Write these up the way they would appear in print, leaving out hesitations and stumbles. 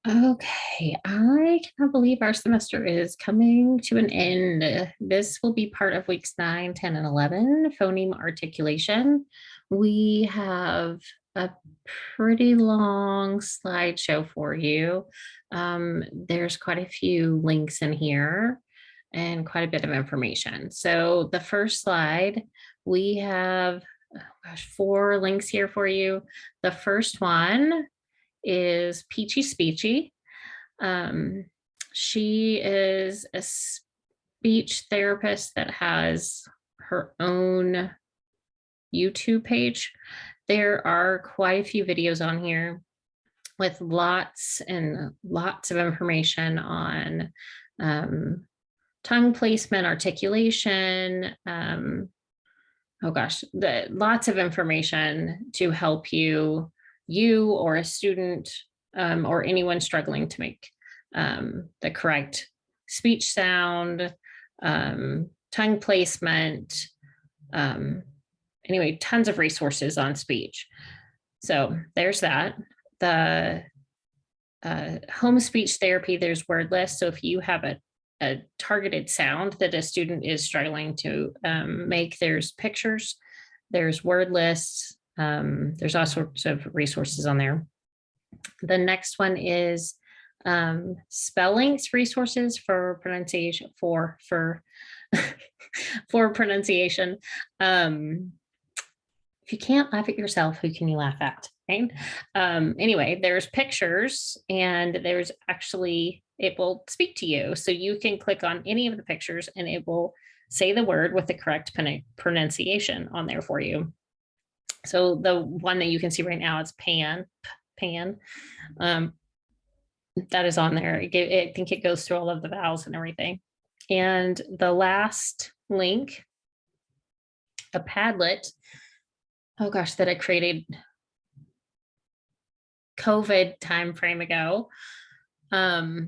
Okay, I cannot believe our semester is coming to an end. This will be part of weeks 9, 10, and 11, phoneme articulation. We have a pretty long slideshow for you. There's quite a few links in here and quite a bit of information. So the first slide, we have, oh gosh, 4 links here for you. The first one is Peachy Speechy. She is a speech therapist that has her own YouTube page. There are quite a few videos on here with lots and lots of information on tongue placement, articulation, oh gosh, lots of information to help you or a student or anyone struggling to make the correct speech sound, tongue placement. Anyway, tons of resources on speech. So there's that. The home speech therapy, there's word lists. So if you have a targeted sound that a student is struggling to make, there's pictures, there's word lists, there's all sorts of resources on there. The next one is spellings resources for pronunciation for pronunciation. If you can't laugh at yourself, who can you laugh at? Right? Anyway, there's pictures and there's actually, it will speak to you. So you can click on any of the pictures and it will say the word with the correct pronunciation on there for you. So the one that you can see right now is pan. That is on there. I think it goes through all of the vowels and everything. And the last link, a Padlet, oh gosh, that I created COVID time frame ago. It's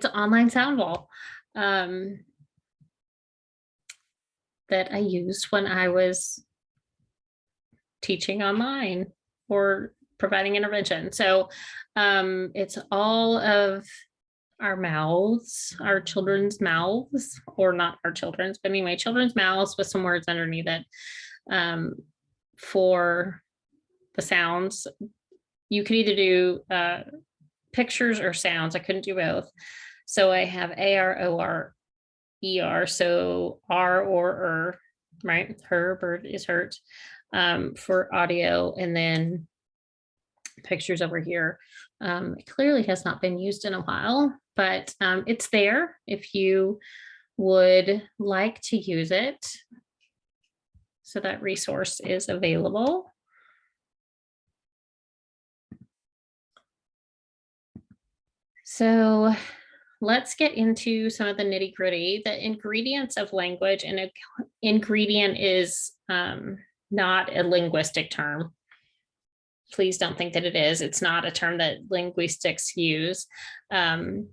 an online sound wall that I used when I was teaching online or providing intervention. So it's all of our mouths, our children's mouths, or not our children's, but anyway, children's mouths with some words underneath it for the sounds. You could either do pictures or sounds. I couldn't do both. So I have ARORER, so R or right? Her bird is hurt for audio, and then pictures over here. It clearly has not been used in a while, but it's there if you would like to use it. So that resource is available. So let's get into some of the nitty gritty. The ingredients of language, and an ingredient is not a linguistic term. Please don't think that it is. It's not a term that linguistics use. The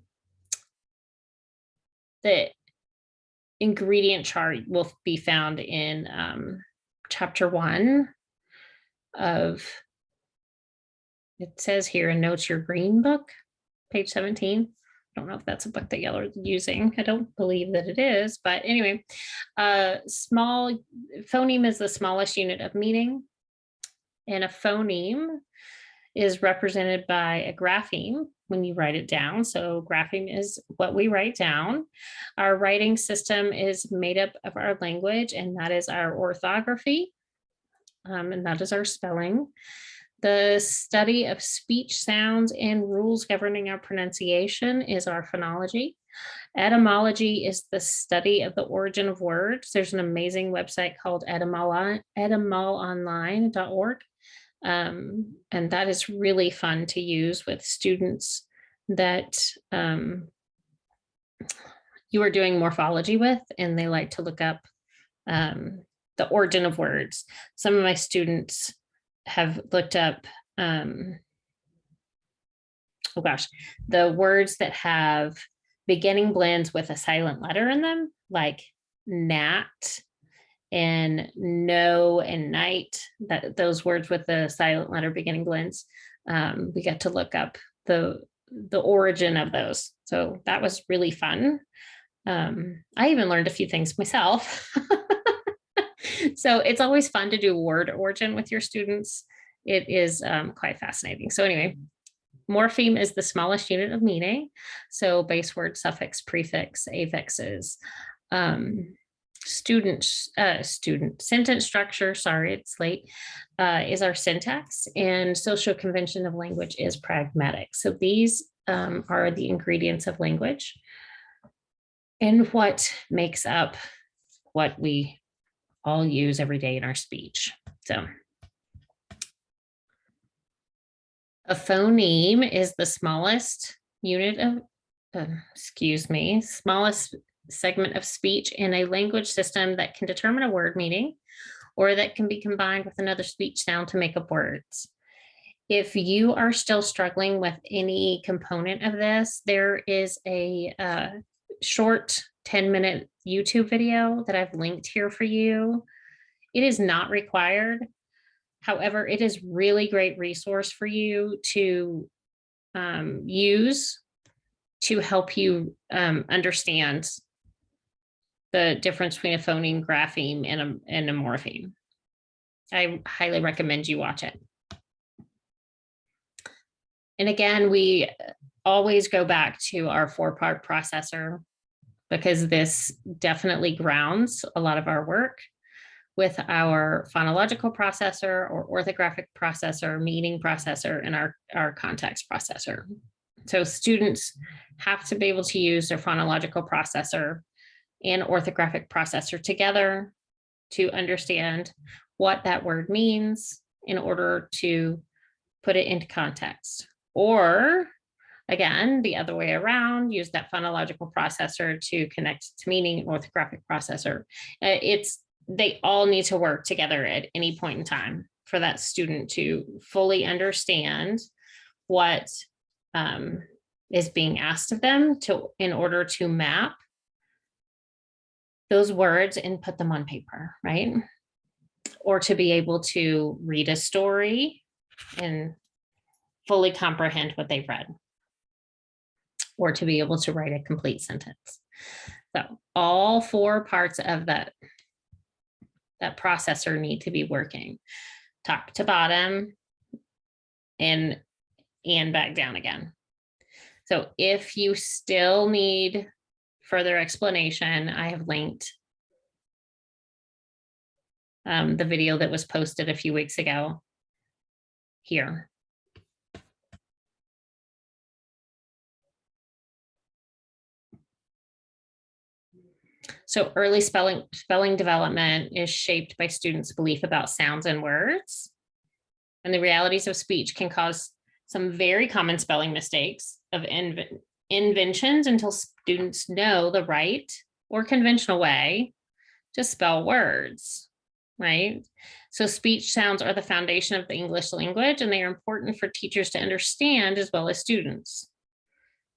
ingredient chart will be found in chapter 1 of, it says here in Notes Your Green book, page 17. I don't know if that's a book that y'all are using. I don't believe that it is, but anyway, phoneme is the smallest unit of meaning. And a phoneme is represented by a grapheme when you write it down. So grapheme is what we write down. Our writing system is made up of our language, and that is our orthography, and that is our spelling. The study of speech sounds and rules governing our pronunciation is our phonology. Etymology is the study of the origin of words. There's an amazing website called etymolonline.org. And that is really fun to use with students that you are doing morphology with, and they like to look up the origin of words. Some of my students have looked up, oh gosh, the words that have beginning blends with a silent letter in them, like gnat and no and night, that those words with the silent letter beginning blends. We get to look up the origin of those. So that was really fun. I even learned a few things myself. So it's always fun to do word origin with your students. It is quite fascinating. So anyway, morpheme is the smallest unit of meaning. So base word, suffix, prefix, affixes, sentence structure, sorry, it's late, is our syntax, and social convention of language is pragmatic. So these are the ingredients of language and what makes up what we all use every day in our speech. So a phoneme is the smallest unit of, smallest segment of speech in a language system that can determine a word meaning or that can be combined with another speech sound to make up words. If you are still struggling with any component of this, there is a short 10-minute YouTube video that I've linked here for you. It is not required. However, it is really great resource for you to use to help you understand the difference between a phoneme, grapheme, and a morpheme. I highly recommend you watch it. And again, we always go back to our 4-part processor because this definitely grounds a lot of our work with our phonological processor or orthographic processor, meaning processor, and our context processor. So students have to be able to use their phonological processor and orthographic processor together to understand what that word means in order to put it into context. Or again, the other way around, use that phonological processor to connect to meaning, orthographic processor. They all need to work together at any point in time for that student to fully understand what is being asked of them in order to map those words and put them on paper, right? Or to be able to read a story and fully comprehend what they've read, or to be able to write a complete sentence. So all 4 parts of that processor need to be working top to bottom and back down again. So if you still need further explanation, I have linked the video that was posted a few weeks ago here. So early spelling development is shaped by students' belief about sounds and words. And the realities of speech can cause some very common spelling mistakes of inventions until students know the right or conventional way to spell words, right? So speech sounds are the foundation of the English language, and they are important for teachers to understand as well as students.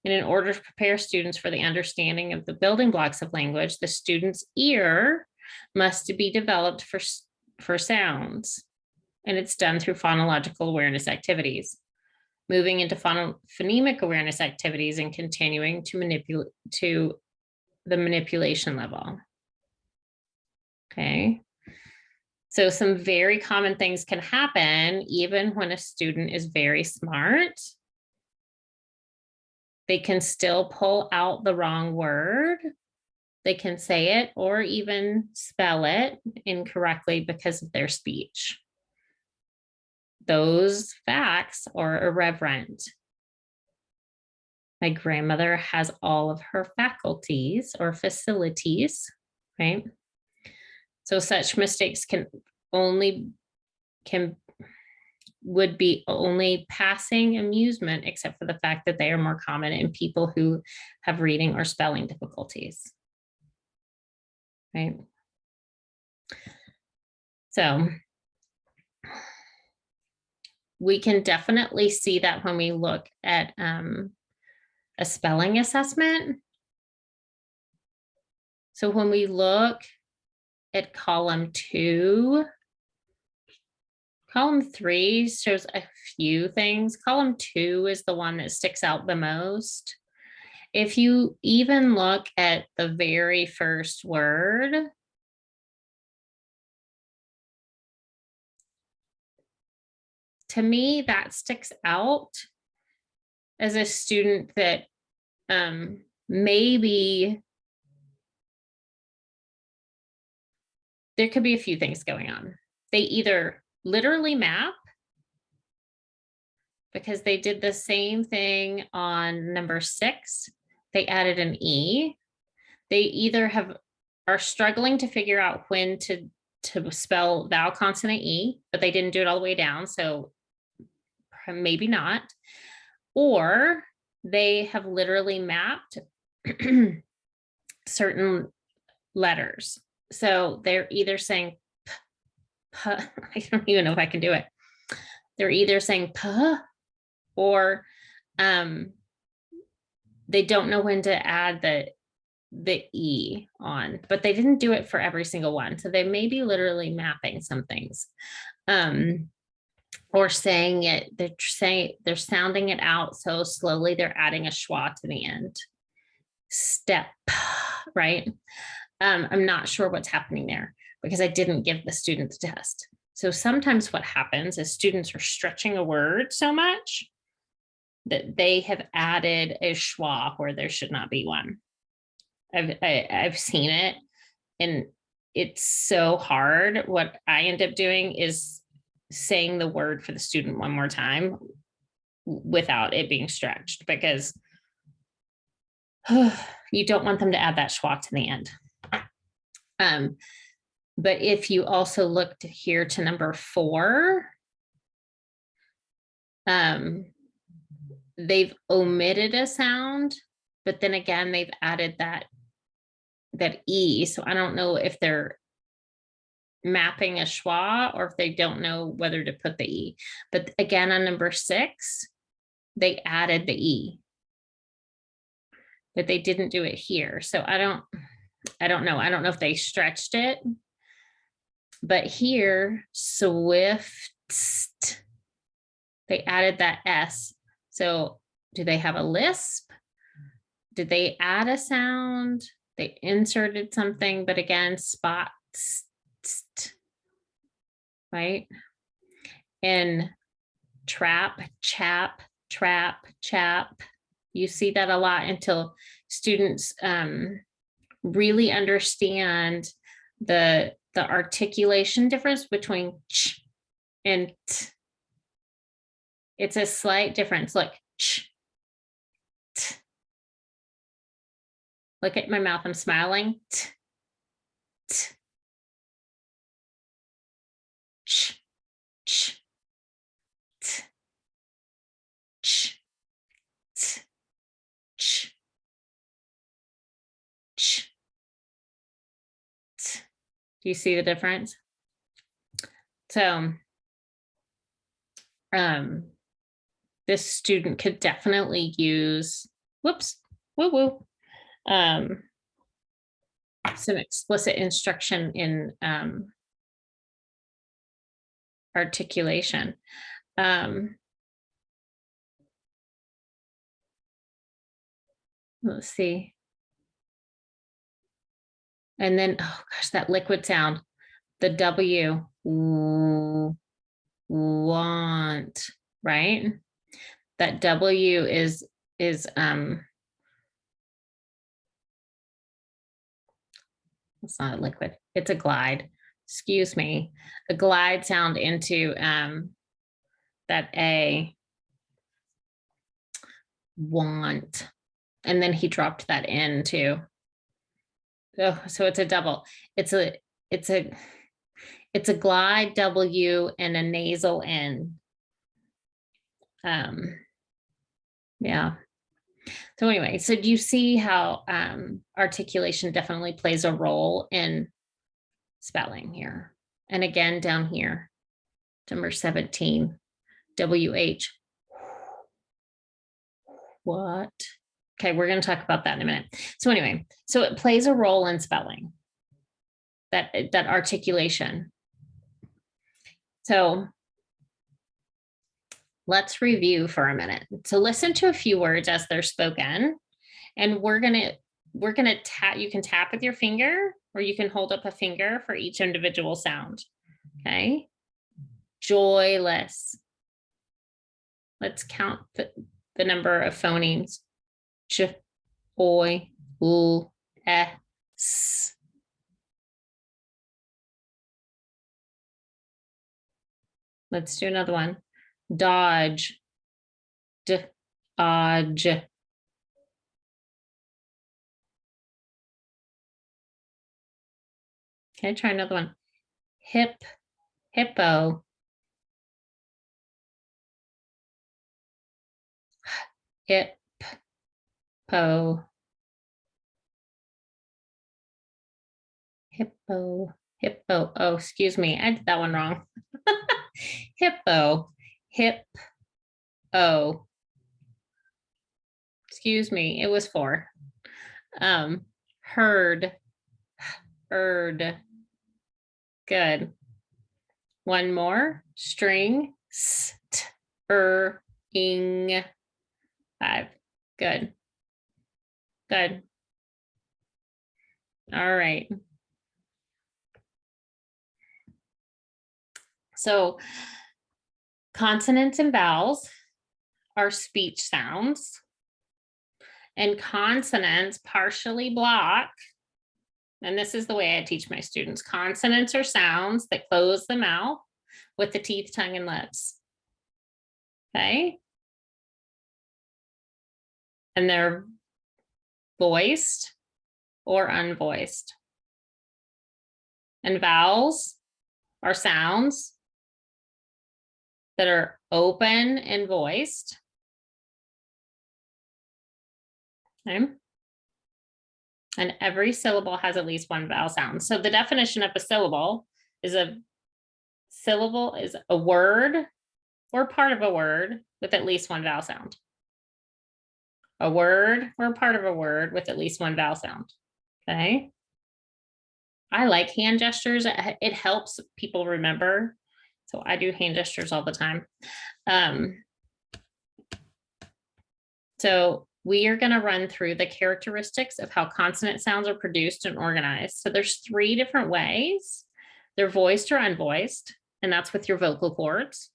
And in order to prepare students for the understanding of the building blocks of language, the student's ear must be developed for sounds. And it's done through phonological awareness activities, moving into phonemic awareness activities and continuing to the manipulation level. Okay. So some very common things can happen even when a student is very smart. They can still pull out the wrong word. They can say it or even spell it incorrectly because of their speech. Those facts are irreverent. My grandmother has all of her faculties or facilities, right? So such mistakes would be only passing amusement, except for the fact that they are more common in people who have reading or spelling difficulties, right? So we can definitely see that when we look at a spelling assessment. So when we look at column 2, Column 3 shows a few things. Column 2 is the one that sticks out the most. If you even look at the very first word, to me, that sticks out as a student that maybe there could be a few things going on. They either literally map, because they did the same thing on number 6. They added an E. They either are struggling to figure out when to spell vowel consonant E, but they didn't do it all the way down, so maybe not. Or they have literally mapped certain letters. So they're either saying p, I don't even know if I can do it. They're either saying p, or they don't know when to add the E on, but they didn't do it for every single one. So they may be literally mapping some things, or saying it, they're sounding it out so slowly, they're adding a schwa to the end. Step, right? I'm not sure what's happening there because I didn't give the student the test. So sometimes what happens is students are stretching a word so much that they have added a schwa where there should not be one. I've seen it, and it's so hard. What I end up doing is saying the word for the student one more time without it being stretched, because you don't want them to add that schwa to the end. But if you also looked here to number 4, they've omitted a sound, but then again, they've added that E. So I don't know if they're mapping a schwa or if they don't know whether to put the E. But again, on number 6, they added the E, but they didn't do it here. So I don't know. I don't know if they stretched it, but here, swift, they added that S. So do they have a lisp? Did they add a sound? They inserted something, but again, spot, right? And trap, chap, you see that a lot until students really understand the articulation difference between ch and t. It's a slight difference. Look, ch, t. Look at my mouth, I'm smiling. T, t. Ch, ch, t, ch, t, ch, ch, t. Do you see the difference? So this student could definitely use, some explicit instruction in articulation. Let's see. And then, oh gosh, that liquid sound, the W, want, right? That W is it's not a liquid, it's a glide. Excuse me, a glide sound into that A, want, and then he dropped that N too. Oh, so it's a double. It's a glide W and a nasal N. Yeah. So anyway, so do you see how articulation definitely plays a role in spelling here? And again, down here, number 17, WH. What? Okay, we're going to talk about that in a minute. So anyway, so it plays a role in spelling, that articulation. So let's review for a minute. So listen to a few words as they're spoken, and we're gonna tap. You can tap with your finger, or you can hold up a finger for each individual sound. Okay. Joyless. Let's count the number of phonemes. J, oy, l, s. Let's do another one. Dodge. Dodge. Okay, try another one. Hip, hippo. Hippo. Hippo. Hippo. Oh, excuse me. I did that one wrong. Hippo. Hip. Oh. Excuse me. It was 4. Herd. Herd. Good. One more. String. St. Ing. 5. Good. Good. All right. So consonants and vowels are speech sounds, and consonants partially block, and this is the way I teach my students. Consonants are sounds that close the mouth with the teeth, tongue, and lips. Okay? And they're voiced or unvoiced. And vowels are sounds that are open and voiced. Okay. And every syllable has at least one vowel sound. So the definition of a syllable is a word or part of a word with at least one vowel sound. A word or part of a word with at least one vowel sound. Okay. I like hand gestures. It helps people remember. So I do hand gestures all the time. So we are going to run through the characteristics of how consonant sounds are produced and organized. So there's 3 different ways. They're voiced or unvoiced, and that's with your vocal cords.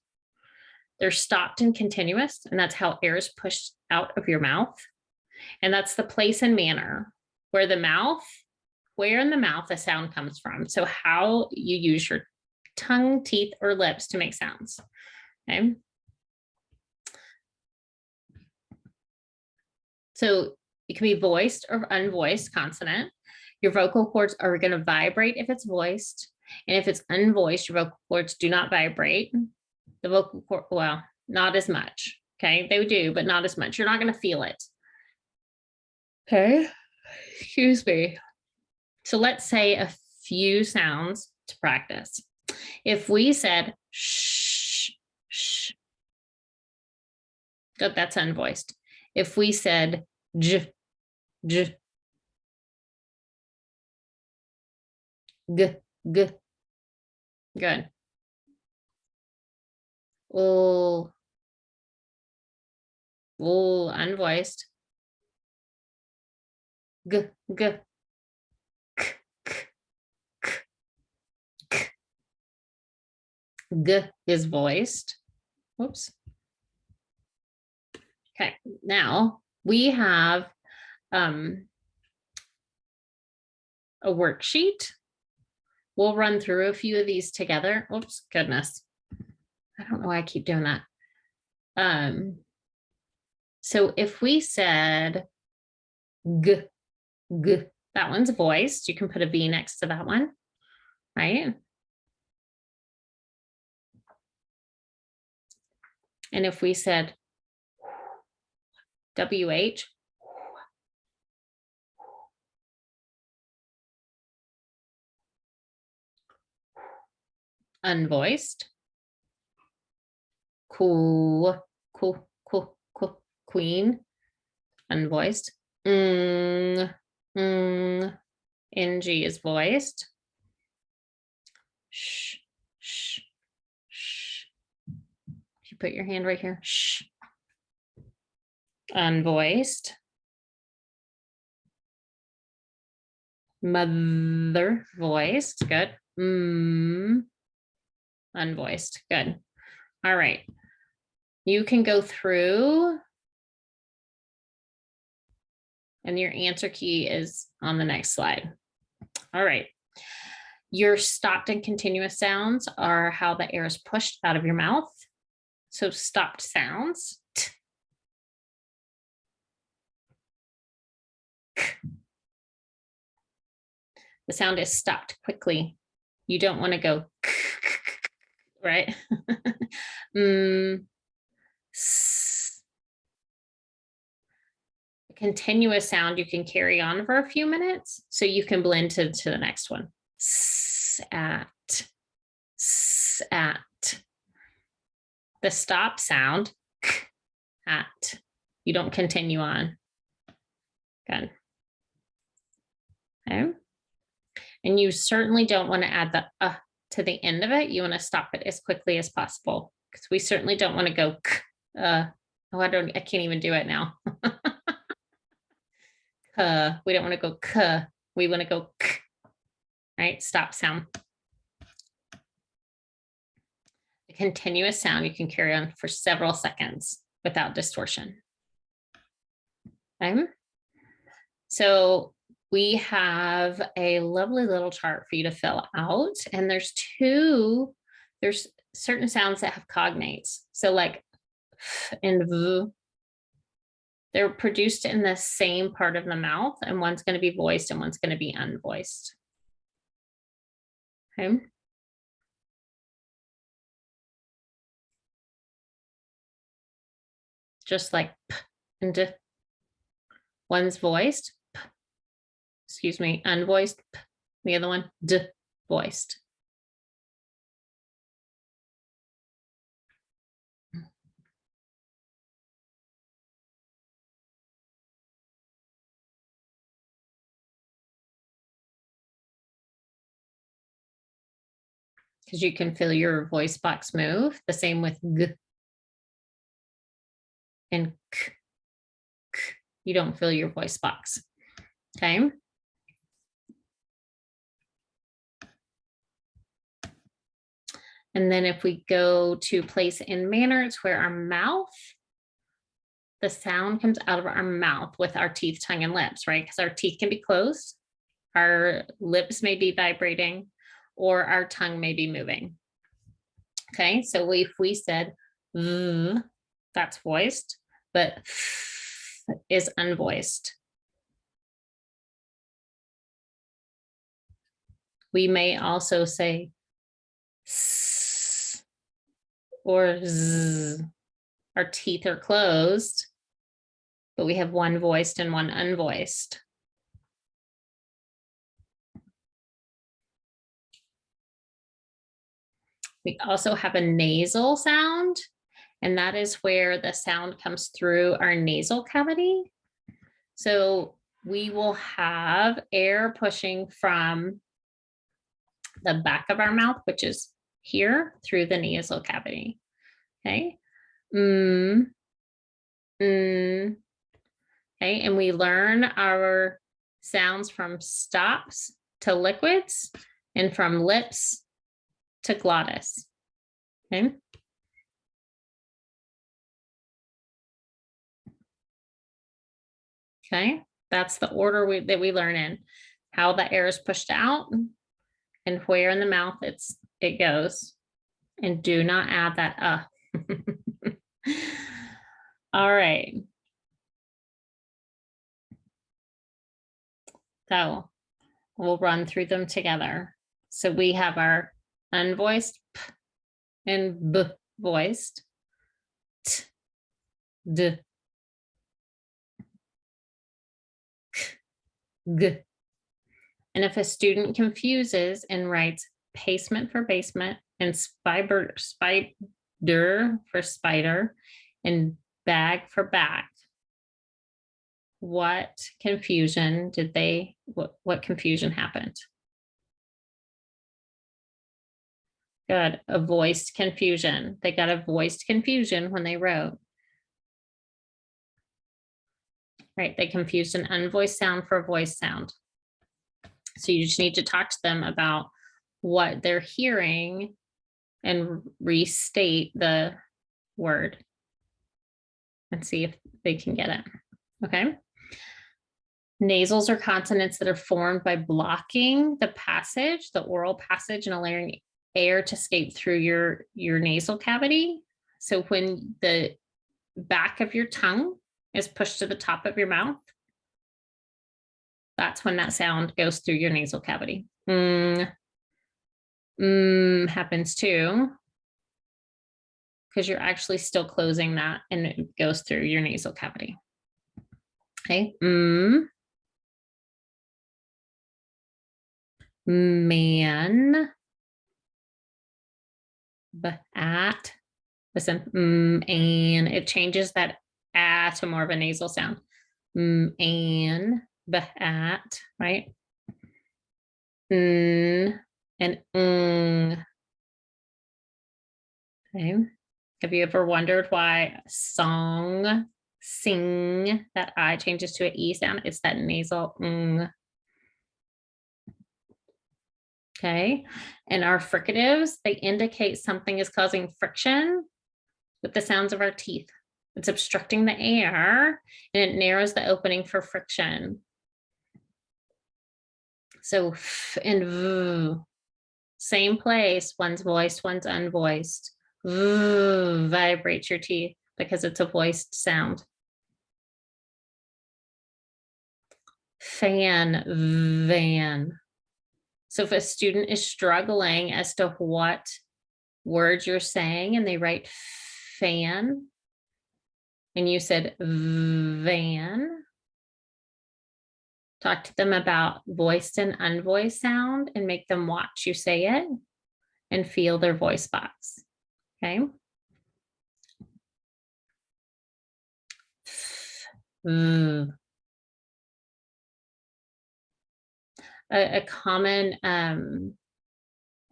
They're stopped and continuous, and that's how air is pushed out of your mouth. And that's the place and manner where in the mouth the sound comes from. So how you use your tongue, teeth, or lips to make sounds. Okay. So it can be voiced or unvoiced consonant. Your vocal cords are going to vibrate if it's voiced. And if it's unvoiced, your vocal cords do not vibrate. The vocal cord, well, not as much. Okay. They do, but not as much. You're not going to feel it. Okay. Excuse me. So let's say a few sounds to practice. If we said shh, shh, good, that's unvoiced. If we said j, j, g, g, good. Oh, unvoiced. G, g, k, k, k, k. G is voiced. Whoops. Okay, now we have a worksheet. We'll run through a few of these together. Oops, goodness. I don't know why I keep doing that. So if we said g, g, that one's voiced. You can put a V next to that one, right? And if we said WH, unvoiced. Cool, cool, cool, cool, queen, unvoiced. NG is voiced. Shh, shh, shh. If you you put your hand right here? Shh. Unvoiced. Mother, voiced. Good. Unvoiced. Good. All right. You can go through, and your answer key is on the next slide. All right. Your stopped and continuous sounds are how the air is pushed out of your mouth. So stopped sounds. T. The sound is stopped quickly. You don't want to go, right? Continuous sound you can carry on for a few minutes, so you can blend to the next one. At. The stop sound, at. You don't continue on. Good. Okay. And you certainly don't want to add the to the end of it. You want to stop it as quickly as possible, because we certainly don't want to go oh, I can't even do it now. We don't want to go we want to go right? Stop sound. The continuous sound you can carry on for several seconds without distortion. Okay. So we have a lovely little chart for you to fill out, and there's certain sounds that have cognates. So like f and v, they're produced in the same part of the mouth, and one's going to be voiced and one's going to be unvoiced. Okay. Just like p and d. One's voiced, p, excuse me, unvoiced, p. The other one, d, voiced. Because you can feel your voice box move. The same with g and k. You don't feel your voice box. Okay. And then if we go to place and manner, it's where our mouth, the sound comes out of our mouth with our teeth, tongue, and lips, right? Because our teeth can be closed, our lips may be vibrating, or our tongue may be moving. Okay, so if we said, that's voiced, but is unvoiced. We may also say s or z. Our teeth are closed, but we have one voiced and one unvoiced. We also have a nasal sound, and that is where the sound comes through our nasal cavity. So we will have air pushing from the back of our mouth, which is here, through the nasal cavity. Okay. Okay, and we learn our sounds from stops to liquids and from lips to glottis. Okay. Okay, that's the order that we learn in. How the air is pushed out and where in the mouth it goes. And do not add that All right. So we'll run through them together. So we have our unvoiced p and b voiced, t, d, k, g. And if a student confuses and writes basement for basement and spider for spider and bag for bag, what confusion what confusion happened? Good. A voiced confusion. They got a voiced confusion when they wrote. Right. They confused an unvoiced sound for a voiced sound. So you just need to talk to them about what they're hearing and restate the word and see if they can get it. Okay. Nasals are consonants that are formed by blocking the passage, the oral passage, and allowing air to escape through your nasal cavity. So when the back of your tongue is pushed to the top of your mouth, that's when that sound goes through your nasal cavity. Happens too, because you're actually still closing that and it goes through your nasal cavity. Okay. Man. At. Listen. And it changes that ah to more of a nasal sound. And. At. Right. And. Okay. Have you ever wondered why song, sing, that I changes to an E sound? It's that nasal. Okay. And our fricatives, they indicate something is causing friction with the sounds of our teeth. It's obstructing the air and it narrows the opening for friction. So f and v, same place, one's voiced, one's unvoiced. V, vibrates your teeth because it's a voiced sound. Fan, van. So if a student is struggling as to what words you're saying and they write fan and you said van, talk to them about voiced and unvoiced sound and make them watch you say it and feel their voice box. Okay. A common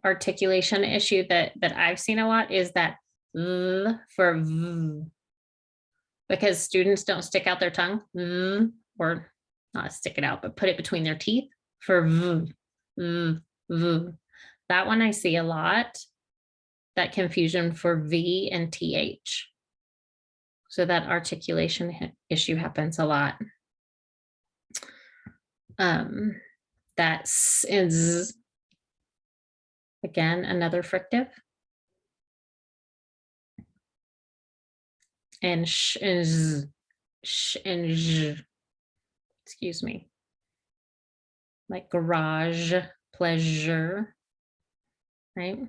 articulation issue that I've seen a lot is that for v, because students don't stick out their tongue or not stick it out, but put it between their teeth for v. That one I see a lot, that confusion for V and TH. So that articulation issue happens a lot. That is, again, another frictive. And sh and z, excuse me. Like garage, pleasure, right?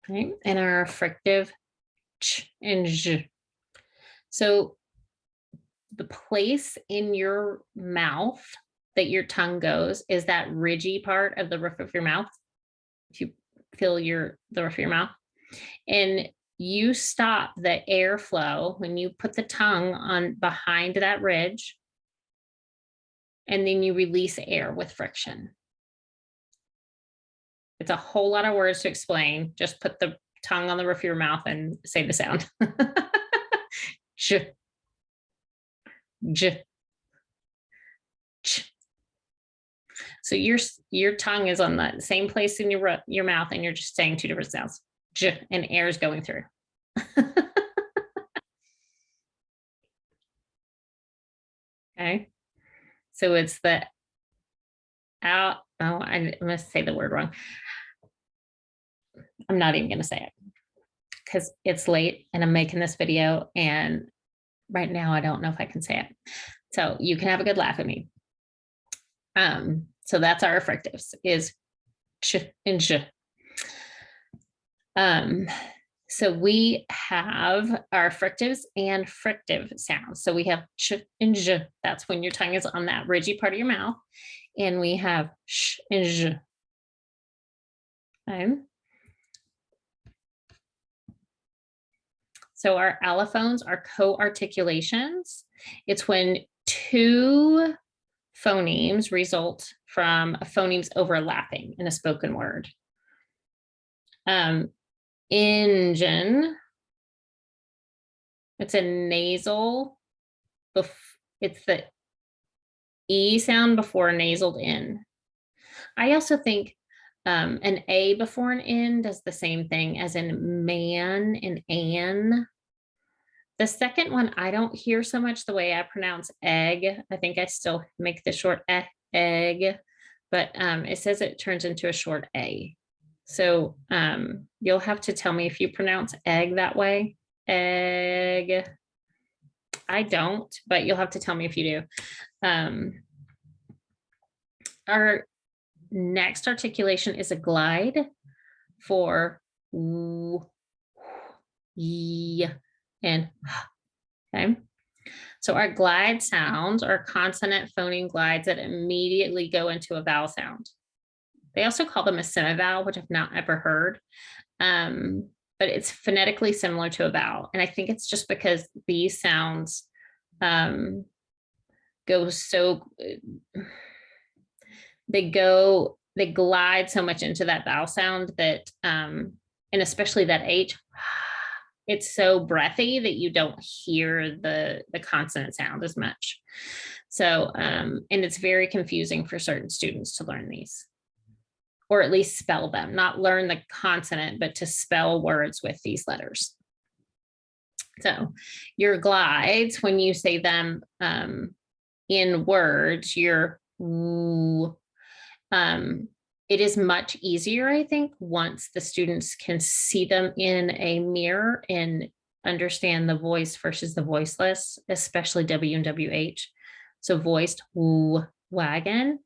Right, and our frictive ch and zh. So the place in your mouth that your tongue goes is that ridgy part of the roof of your mouth. If you feel the roof of your mouth, and you stop the airflow when you put the tongue on behind that ridge, and then you release air with friction. It's a whole lot of words to explain. Just put the tongue on the roof of your mouth and say the sound. J, j, ch. So your tongue is on the same place in your mouth, and you're just saying two different sounds. J, and air is going through. Okay. So it's the out. Oh, I'm going to say the word wrong. I'm not even going to say it because it's late and I'm making this video, and right now I don't know if I can say it. So you can have a good laugh at me. So that's our frictives, is ch and zh. So we have our frictives and frictive sounds. So we have ch and zh. That's when your tongue is on that ridgy part of your mouth. And we have sh and zh. Okay. So our allophones are co-articulations. It's when two phonemes result from phonemes overlapping in a spoken word. Engine, it's a nasal, it's the E sound before a nasaled N. I also think an A before an N does the same thing as in man and an. The second one, I don't hear so much the way I pronounce egg. I think I still make the short egg, but it says it turns into a short A. So you'll have to tell me if you pronounce egg that way. Egg. I don't, but you'll have to tell me if you do. Our next articulation is a glide for w, y, and okay. So our glide sounds are consonant phoneme glides that immediately go into a vowel sound. They also call them a semivowel, which I've not ever heard. But it's phonetically similar to a vowel. And I think it's just because these sounds go so, they glide so much into that vowel sound that, and especially that H, it's so breathy that you don't hear the consonant sound as much. So, and it's very confusing for certain students to learn these, or at least spell them, not learn the consonant, but to spell words with these letters. So your glides, when you say them in words, your it is much easier, I think, once the students can see them in a mirror and understand the voice versus the voiceless, especially W and WH. So voiced, wagon,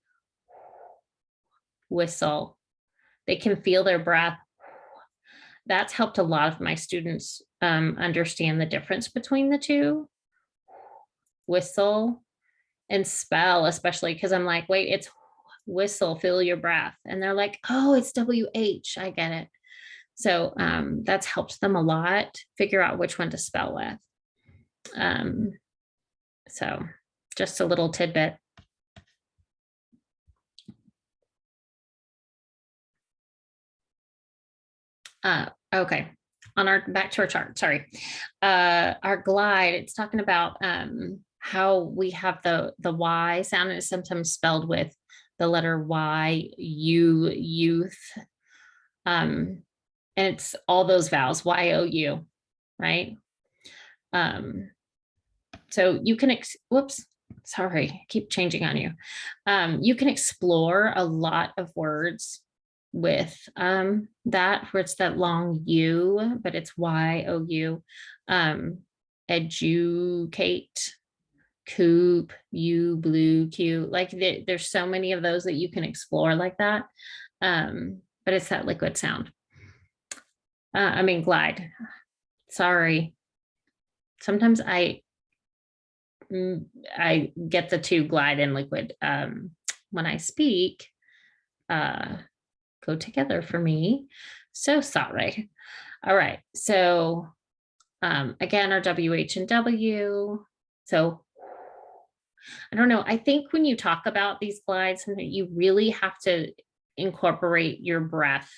whistle. They can feel their breath. That's helped a lot of my students understand the difference between the two. Whistle and spell, especially because I'm like, wait, it's whistle, feel your breath. And they're like, oh, it's WH, I get it. So that's helped them a lot figure out which one to spell with. So just a little tidbit. Okay, back to our chart, sorry. Our glide, it's talking about how we have the Y sound, and it's sometimes spelled with the letter Y, youth. And it's all those vowels, Y-O-U, right? So you can, whoops, sorry, I keep changing on you. You can explore a lot of words with that, where it's that long U, but it's Y-O-U. Educate, coop, you, blue, Q. Like there's so many of those that you can explore like that. But it's that liquid sound. I mean, glide. Sorry. Sometimes I get the two, glide and liquid, when I speak, go together for me. So sorry. All right. So again, our WH and W. So I don't know. I think when you talk about these glides, you really have to incorporate your breath,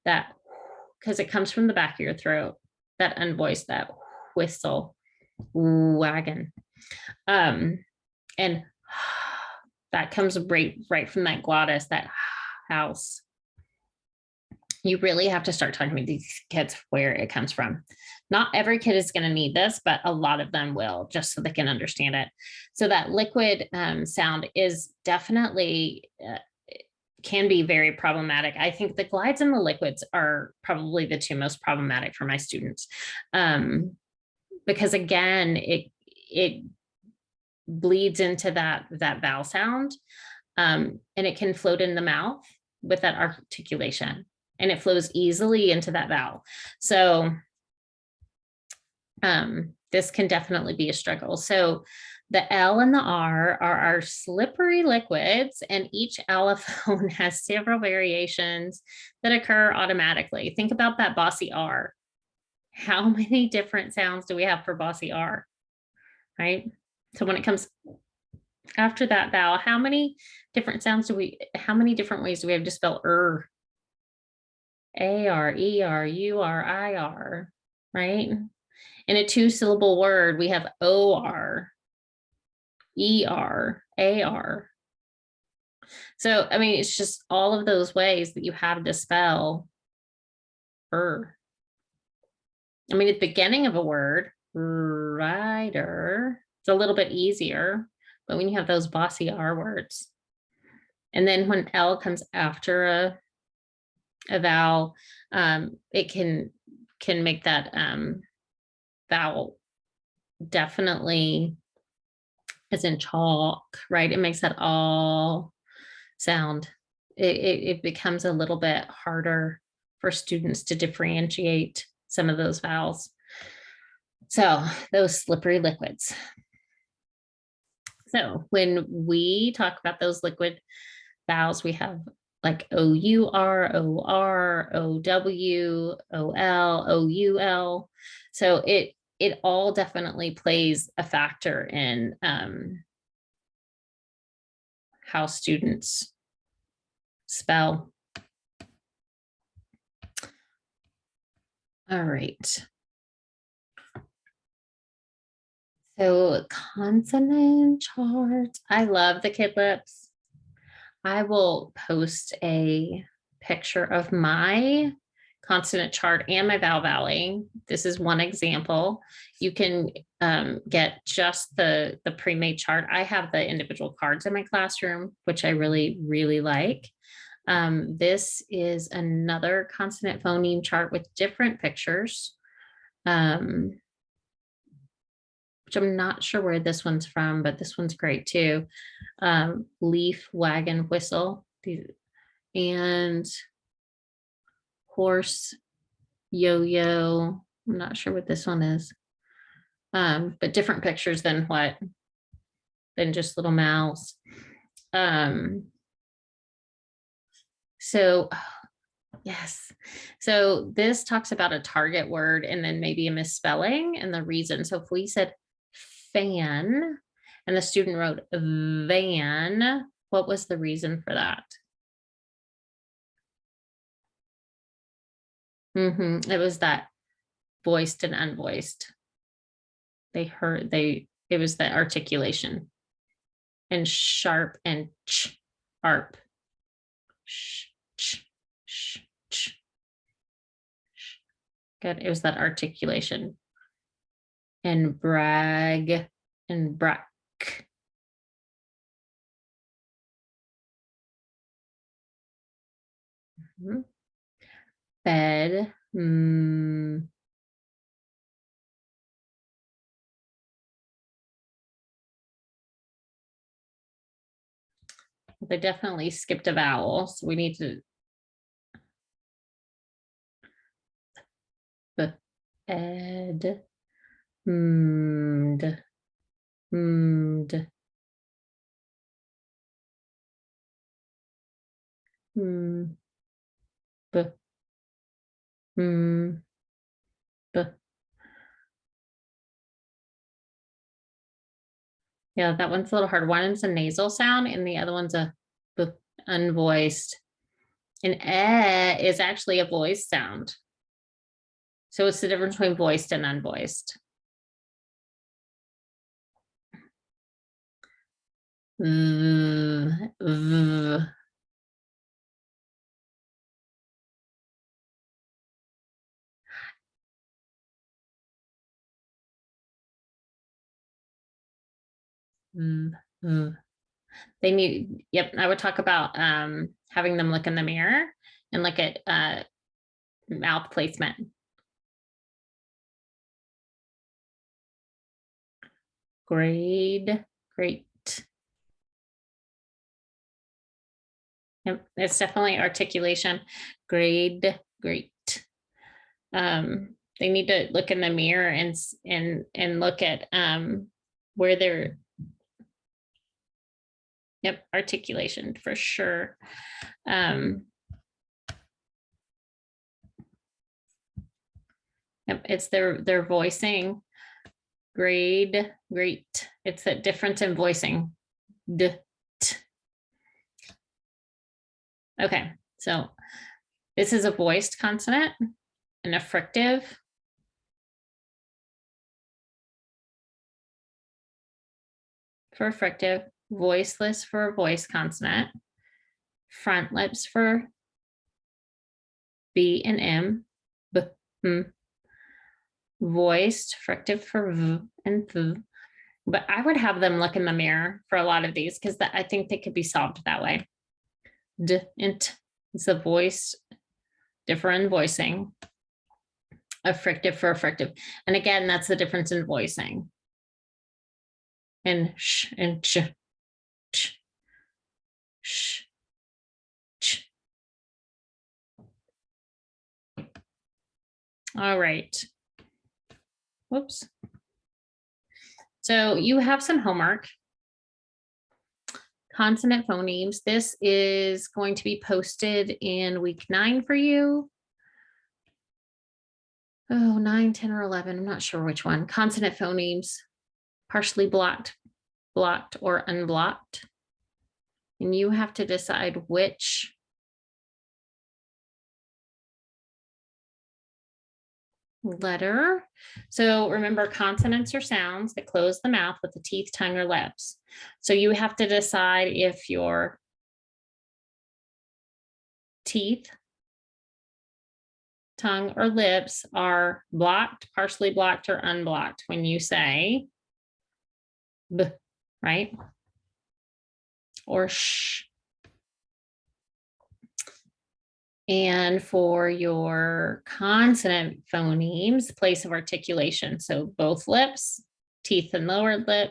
that because it comes from the back of your throat, that unvoiced, that whistle, wagon. And that comes right from that glottis, that house. You really have to start talking to these kids where it comes from. Not every kid is going to need this, but a lot of them will, just so they can understand it. So that liquid sound is definitely, can be very problematic. I think the glides and the liquids are probably the two most problematic for my students. Because again, it bleeds into that vowel sound, and it can float in the mouth with that articulation, and it flows easily into that vowel. So this can definitely be a struggle. So the L and the R are our slippery liquids, and each allophone has several variations that occur automatically. Think about that bossy R. How many different sounds do we have for bossy R, right? So when it comes, After that vowel, how many different how many different ways do we have to spell A-R, E-R, U-R, I-R, right? In a 2-syllable word, we have O-R, E-R, A-R. So, I mean, it's just all of those ways that you have to spell I mean, at the beginning of a word, rider, it's a little bit easier, but when you have those bossy R words, and then when L comes after a vowel, it can make that vowel definitely, as in chalk, right? It makes that all sound. It becomes a little bit harder for students to differentiate some of those vowels. So those slippery liquids. So when we talk about those liquid vowels, we have like O-U-R, O-R, O-W, O-L, O-U-L. So it all definitely plays a factor in how students spell. All right. So consonant charts. I love the Kidlips. I will post a picture of my consonant chart and my vowel valley. This is one example. You can get just the pre-made chart. I have the individual cards in my classroom, which I really, really like. This is another consonant phoneme chart with different pictures, which I'm not sure where this one's from, but this one's great too. Leaf, wagon, whistle, and horse, yo-yo. I'm not sure what this one is, but different pictures than just little mouths. So yes, so this talks about a target word and then maybe a misspelling and the reason. So if we said fan and the student wrote van, what was the reason for that? It was that voiced and unvoiced. It was the articulation. And sharp and sharp. Good. It was that articulation. And brag and brack. Bed. They definitely skipped a vowel, so we need to ed, md, md, b, b. Yeah, that one's a little hard. One is a nasal sound and the other one's a b, unvoiced. And is actually a voiced sound. So it's the difference between voiced and unvoiced. They need, yep, I would talk about having them look in the mirror and look at mouth placement. Grade, great. Yep, it's definitely articulation. Grade, great. They need to look in the mirror and look at where they're, yep, articulation for sure. Yep, it's their voicing. Grade, great. It's a difference in voicing. d, t. Okay, so this is a voiced consonant and a frictive. For a frictive, voiceless for a voiced consonant, front lips for B and M, B, M, voiced, frictive for V and V. But I would have them look in the mirror for a lot of these because I think they could be solved that way. D and T is a voice, different voicing. A frictive for a frictive. And again, that's the difference in voicing. And sh and ch, ch, sh, ch. All right. Whoops. So you have some homework. Consonant phonemes. This is going to be posted in week 9 for you. Oh, 9, 10, or 11. I'm not sure which one. Consonant phonemes, partially blocked, blocked, or unblocked. And you have to decide which letter. So remember, consonants are sounds that close the mouth with the teeth, tongue, or lips. So you have to decide if your teeth, tongue, or lips are blocked, partially blocked, or unblocked when you say B, right? Or sh. And for your consonant phonemes, place of articulation. So both lips, teeth and lower lip,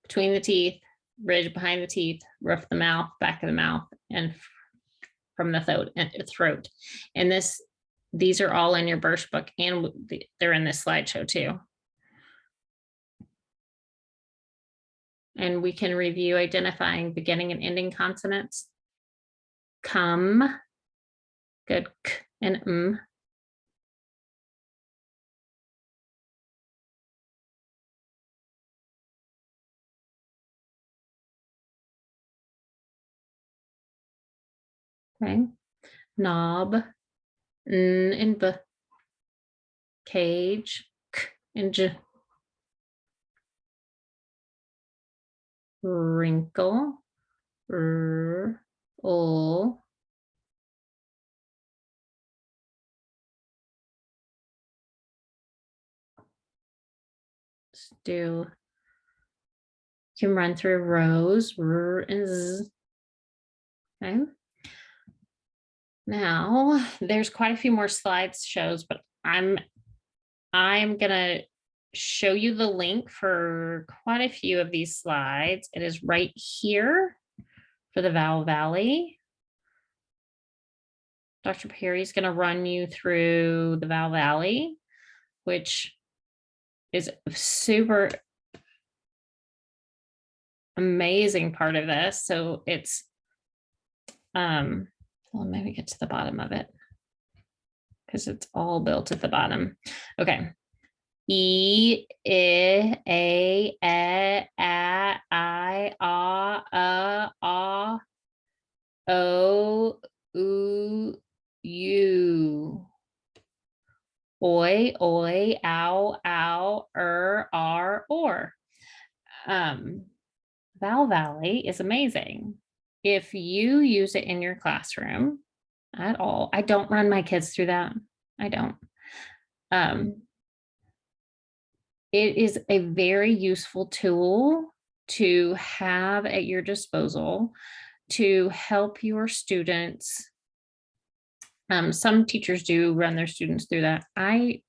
between the teeth, ridge behind the teeth, roof of the mouth, back of the mouth, and from the throat. And these are all in your burst book, and they're in this slideshow too. And we can review identifying beginning and ending consonants. Come, good, k and m. Okay, knob, n and b. Cage, k and j. Wrinkle, r, ul. Let's do, you can run through rows, r and z. Okay. Now there's quite a few more slides shows, but I'm gonna show you the link for quite a few of these slides. It is right here for the Vowel Valley. Dr. Perry's gonna run you through the Vowel Valley, which is a super amazing part of this. So it's, well, maybe get to the bottom of it because it's all built at the bottom. Okay. E, I, A, I, O, U, U. Oi, oi, ow, ow, R, or. Vowel Valley is amazing. If you use it in your classroom at all, I don't run my kids through that. I don't. It is a very useful tool to have at your disposal to help your students. Some teachers do run their students through that. I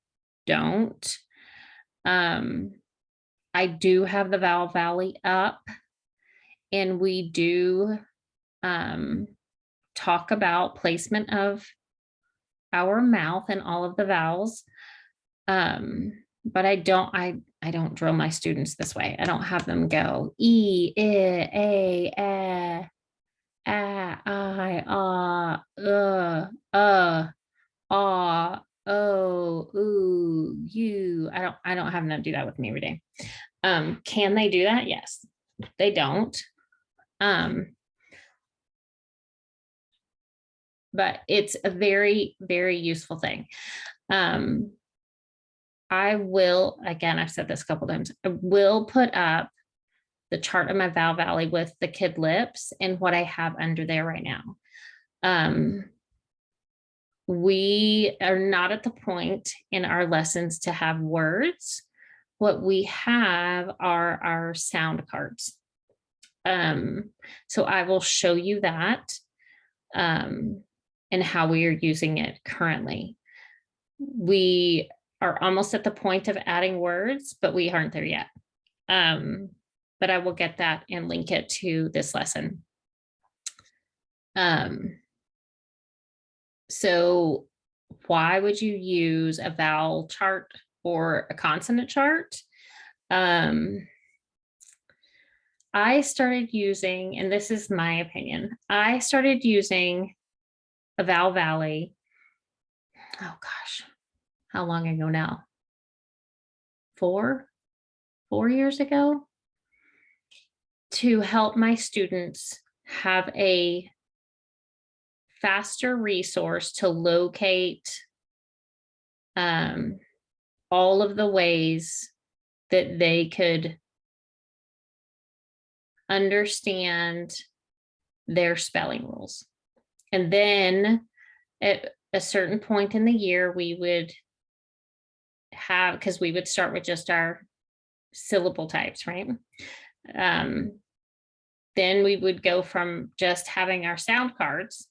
don't. I do have the Vowel Valley up, and we do talk about placement of our mouth and all of the vowels. But I don't drill my students this way. I don't have them go E, I, O, U. I don't have them do that with me every day. Can they do that? Yes. they don't. But it's a very, very useful thing. I will, again, I've said this a couple times, I will put up the chart of my vowel valley with the kid lips and what I have under there right now. We are not at the point in our lessons to have words. What we have are our sound cards. So I will show you that and how we are using it currently. We are almost at the point of adding words, but we aren't there yet. But I will get that and link it to this lesson. So why would you use a vowel chart or a consonant chart? I started using, and this is my opinion, I started using a vowel valley. Oh gosh, how long ago now? 4 years ago, to help my students have a faster resource to locate all of the ways that they could understand their spelling rules. And then at a certain point in the year, we would have, because we would start with just our syllable types, right? Then we would go from just having our sound cards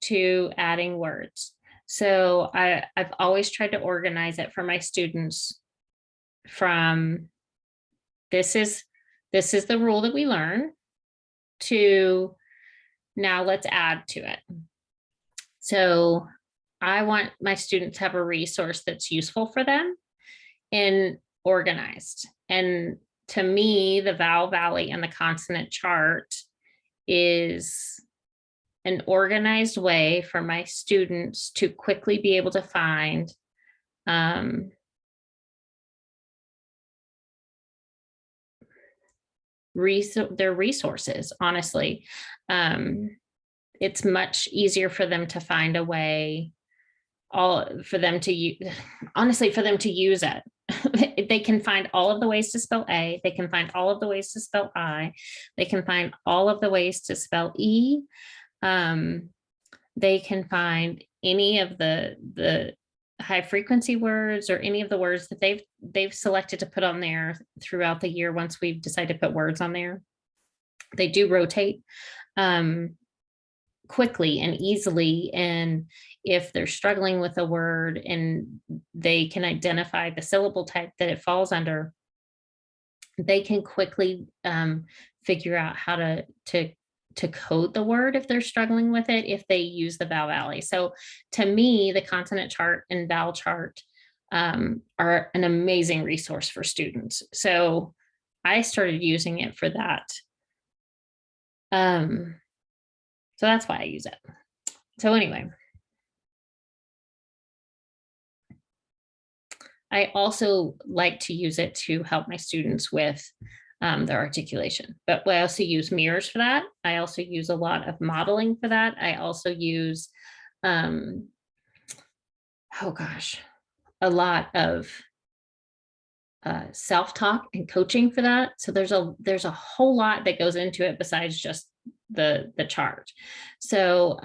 to adding words. So I've always tried to organize it for my students from this is the rule that we learn to now let's add to it. So I want my students to have a resource that's useful for them and organized. And to me, the vowel valley and the consonant chart is an organized way for my students to quickly be able to find their resources, honestly. It's much easier for them to find a way, for them to use it. They can find all of the ways to spell A. They can find all of the ways to spell I. They can find all of the ways to spell E. They can find any of the high frequency words or any of the words that they've selected to put on there throughout the year. Once we've decided to put words on there, they do rotate quickly and easily. And if they're struggling with a word and they can identify the syllable type that it falls under, they can quickly figure out how to code the word if they're struggling with it, if they use the vowel valley. So to me, the consonant chart and vowel chart are an amazing resource for students. So I started using it for that. So that's why I use it. So anyway, I also like to use it to help my students with their articulation, but I also use mirrors for that. I also use a lot of modeling for that. I also use, oh gosh, a lot of self-talk and coaching for that. So there's a whole lot that goes into it besides just the chart. So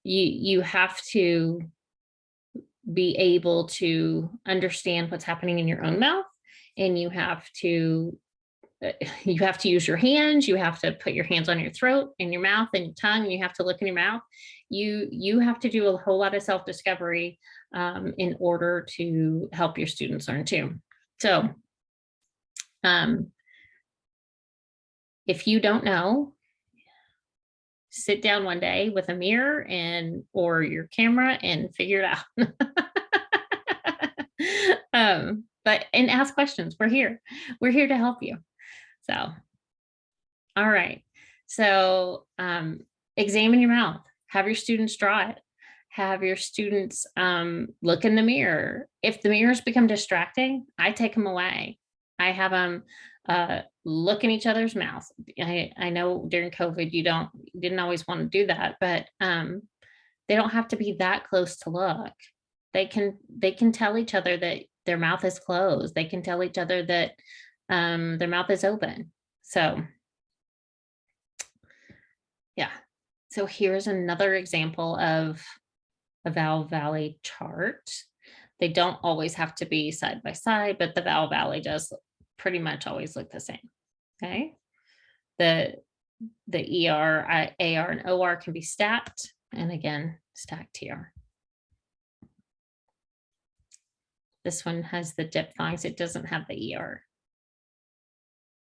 you have to be able to understand what's happening in your own mouth, and you have to use your hands. You have to put your hands on your throat and your mouth and your tongue, and you have to look in your mouth. You have to do a whole lot of self-discovery in order to help your students learn too. So if you don't know, sit down one day with a mirror or your camera and figure it out. And ask questions. We're here to help you. So, all right. So examine your mouth, have your students draw it, have your students look in the mirror. If the mirrors become distracting, I take them away. I have them look in each other's mouths. I know during COVID you didn't always want to do that, but they don't have to be that close to look. They can tell each other that their mouth is closed. They can tell each other that their mouth is open. So yeah. So here's another example of a vowel valley chart. They don't always have to be side by side, but the vowel valley does pretty much always look the same. Okay. The ER, AR, and OR can be stacked. And again, stacked here. This one has the diphthongs. It doesn't have the ER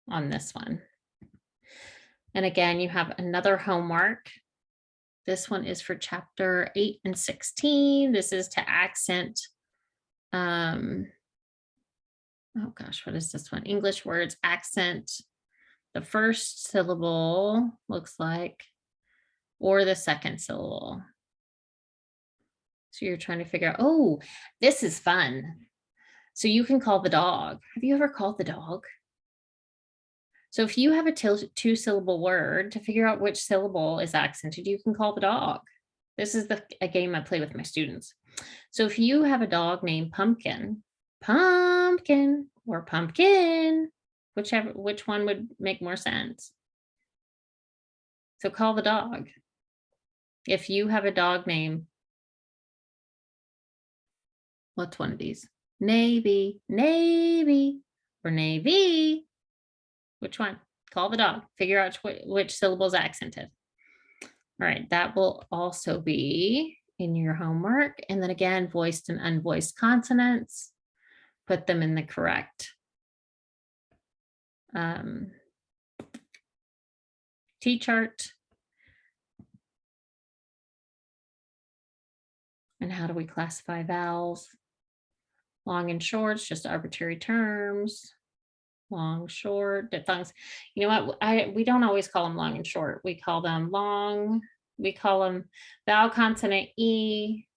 on this one. And again, you have another homework. This one is for chapter 8 and 16. This is to accent. Oh gosh, what is this one? English words, accent the first syllable, looks like, or the second syllable. So you're trying to figure out, oh, this is fun. So you can call the dog. Have you ever called the dog? So if you have a two-syllable word, to figure out which syllable is accented, you can call the dog. This is a game I play with my students. So if you have a dog named Pumpkin, pumpkin, or pumpkin, which one would make more sense? So call the dog. If you have a dog named, what's one of these? Navy, navy, or navy. Which one? Call the dog. Figure out which syllable is accented. All right, that will also be in your homework. And then again, voiced and unvoiced consonants. Put them in the correct T-chart. And how do we classify vowels? Long and short, just arbitrary terms. Long, short, diphthongs. You know what? We don't always call them long and short. We call them long. We call them vowel consonant E,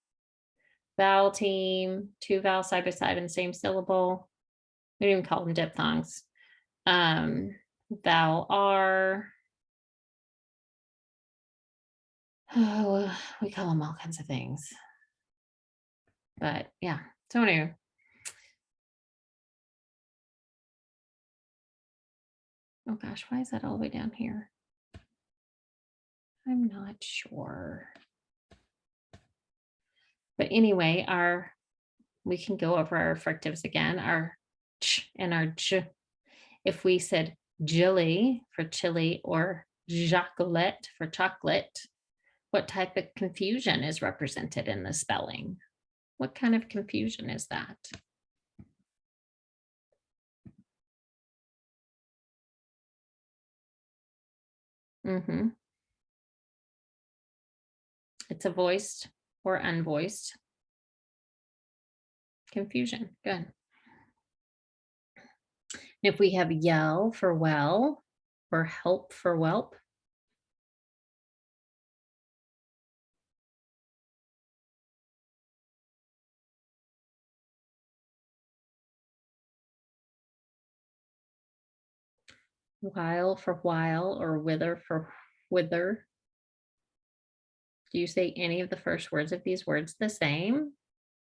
vowel team, two vowels side by side in the same syllable. We don't even call them diphthongs. Vowel R. Oh, we call them all kinds of things. But yeah, so anyway. Oh gosh, why is that all the way down here? I'm not sure. But anyway, we can go over our fricatives again, our ch and our j. If we said jilly for chili or chocolate for chocolate, what type of confusion is represented in the spelling? What kind of confusion is that? It's a voiced or unvoiced confusion. Good. And if we have yell for well or help for whelp, while for while or wither for wither. Do you say any of the first words of these words the same?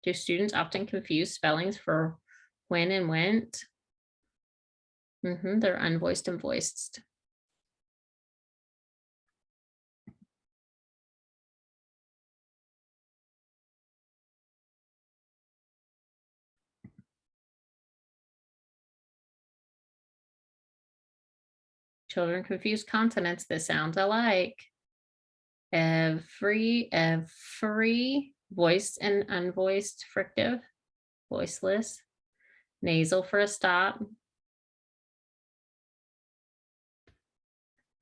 Do students often confuse spellings for when and went? They're unvoiced and voiced. Children confuse consonants that sound alike. Every, voiced and unvoiced fricative, voiceless, nasal for a stop.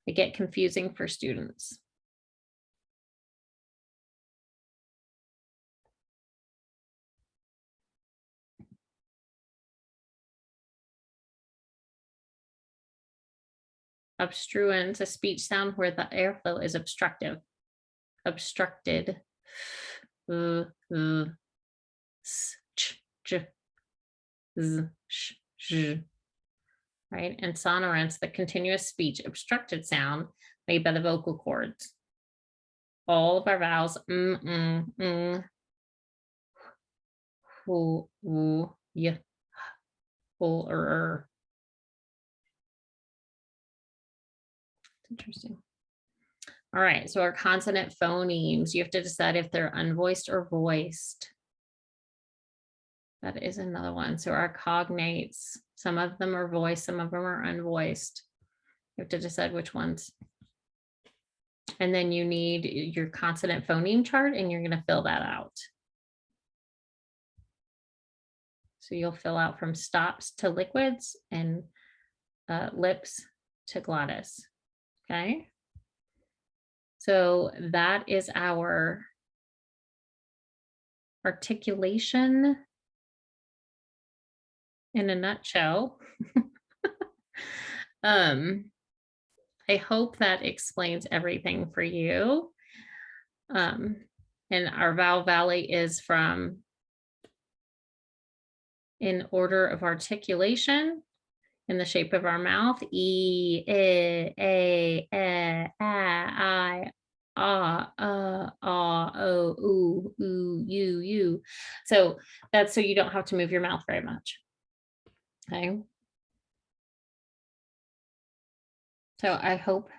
They get confusing for students. Obstruent, a speech sound where the airflow is obstructive. Obstructed. S, ch, j, z, sh, zh. right? And sonorants, the continuous speech obstructed sound made by the vocal cords. All of our vowels, who, woo, yeah, or. Interesting. All right, so our consonant phonemes, you have to decide if they're unvoiced or voiced. That is another one. So our cognates, some of them are voiced, some of them are unvoiced. You have to decide which ones. And then you need your consonant phoneme chart, and you're going to fill that out. So you'll fill out from stops to liquids and lips to glottis. Okay. So that is our articulation in a nutshell. I hope that explains everything for you. And our vowel valley is from in order of articulation in the shape of our mouth: E, A, I, O, U, U. So that's so you don't have to move your mouth very much. Okay. So I hope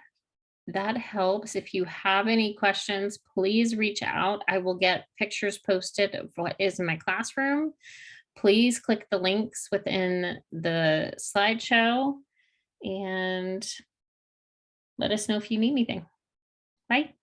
that helps. If you have any questions, please reach out. I will get pictures posted of what is in my classroom. Please click the links within the slideshow and let us know if you need anything. Bye.